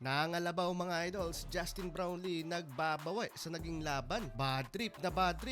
Nangalabaw mga idols, Justin Brownlee nagbabawi sa naging laban. Bad trip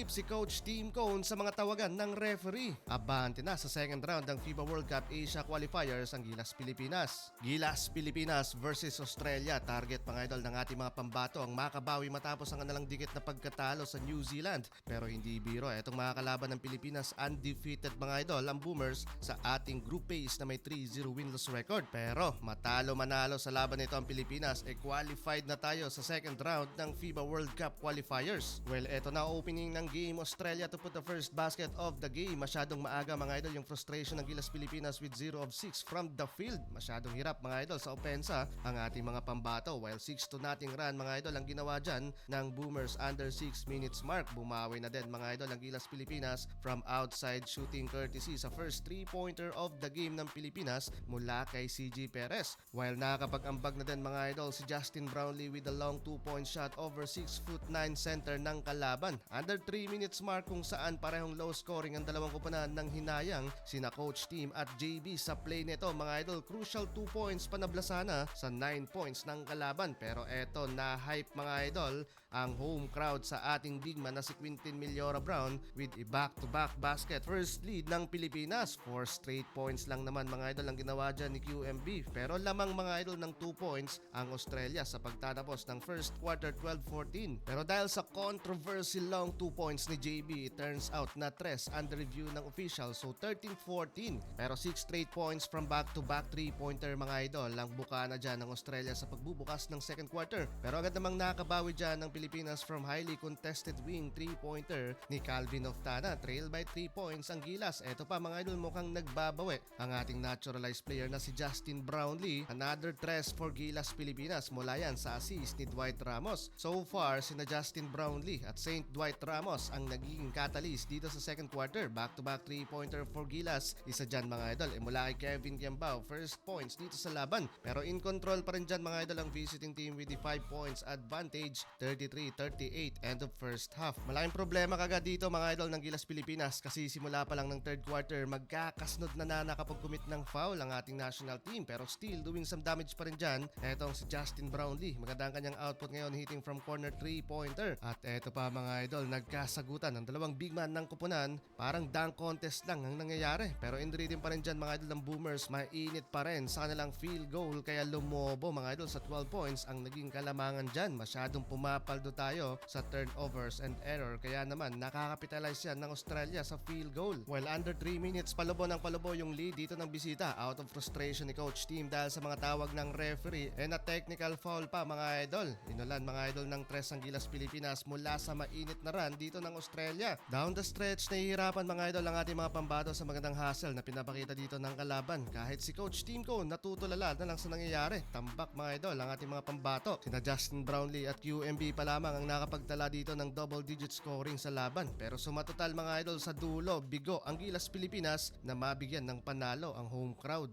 si Coach Tim Cone sa mga tawagan ng referee. Abante na sa second round ng FIBA World Cup Asia Qualifiers ang Gilas Pilipinas. Gilas Pilipinas versus Australia. Target mga idol ng ating mga pambato ang makabawi matapos ang kanilang dikit na pagkatalo sa New Zealand. Pero hindi biro, etong mga kalaban ng Pilipinas undefeated mga idol ang Boomers sa ating group phase na may 3-0 winless record. Pero matalo manalo sa laban nito ang Pilipinas qualified na tayo sa second round ng FIBA World Cup Qualifiers. Well, eto na opening ng game. Australia to put the first basket of the game. Masyadong maaga mga idol yung frustration ng Gilas Pilipinas with 0 of 6 from the field. Masyadong hirap mga idol sa opensa ang ating mga pambato. While 6-0 run mga idol ang ginawa dyan ng Boomers under 6 minutes mark. Bumawi na din mga idol ang Gilas Pilipinas from outside shooting courtesy sa first 3-pointer of the game ng Pilipinas mula kay CG Perez. While nakakapag-ambag na din mga idol si Justin Brownlee with a long 2-point shot over 6'9" center ng kalaban. Under 3 minutes mark kung saan parehong low scoring ang dalawang kupunan ng hinayang sina Coach Team at JB sa play nito mga idol. Crucial 2 points panablasana sa 9 points ng kalaban. Pero eto na hype mga idol ang home crowd sa ating big man na si Quintin Millora Brown with a back-to-back basket. First lead ng Pilipinas. 4 straight points lang naman mga idol ang ginawa dyan ni QMB. Pero lamang mga idol ng 2 points ang Australia sa pagtatapos ng first quarter 12-14. Pero dahil sa controversy long 2 points ni JB, it turns out na 3 under review ng official, so 13-14. Pero 6 straight points from back-to-back 3-pointer mga idol ang buka na dyan ng Australia sa pagbubukas ng second quarter. Pero agad namang nakabawi dyan ng Pilipinas from highly contested wing 3-pointer ni Calvin Oftana. Trail by 3 points ang Gilas. Eto pa mga idol, mukhang nagbabawi ang ating naturalized player na si Justin Brownlee. Another 3 for Gilas Pilipinas mula yan sa assist ni Dwight Ramos. So far, sina Justin Brownlee at Saint Dwight Ramos ang naging catalyst dito sa second quarter. Back-to-back 3-pointer for Gilas. Isa dyan mga idol, mula kay Kevin Kiambao. First points dito sa laban. Pero in control pa rin dyan mga idol ang visiting team with the 5 points advantage. 33-38 end of first half. Malaking problema kagad dito mga idol ng Gilas Pilipinas kasi simula pa lang ng third quarter magkakasnod na nakapag-commit ng foul ang ating national team. Pero still doing some damage pa rin dyan. Etong si Justin Brownlee. Maganda ang kanyang output ngayon hitting from corner 3-pointer. At eto pa mga idol, nagkasagutan ng dalawang big man ng kupunan. Parang dunk contest lang ang nangyayari. Pero in rhythm pa rin dyan mga idol ng Boomers. Mainit pa rin sa kanilang field goal. Kaya lumobo mga idol sa 12 points ang naging kalamangan dyan. Masyadong pumapaldo tayo sa turnovers and error. Kaya naman nakakapitalize yan ng Australia sa field goal. While under 3 minutes palubo ng palubo yung lead dito ng bisita. Out of frustration ni Coach Team dahil sa mga tawag ng referee and a technical foul pa mga idol. Inulan mga idol ng 3 ang Gilas Pilipinas mula sa mainit na run dito ng Australia. Down the stretch, nahihirapan mga idol ang ating mga pambato sa magandang hustle na pinapakita dito ng kalaban. Kahit si Coach Team Cone natutulala na lang sa nangyayari. Tambak mga idol ang ating mga pambato. Sina Justin Brownlee at QMB pa lamang ang nakapagtala dito ng double digit scoring sa laban. Pero sumatotal mga idol sa dulo, bigo ang Gilas Pilipinas na mabigyan ng panalo ang home crowd.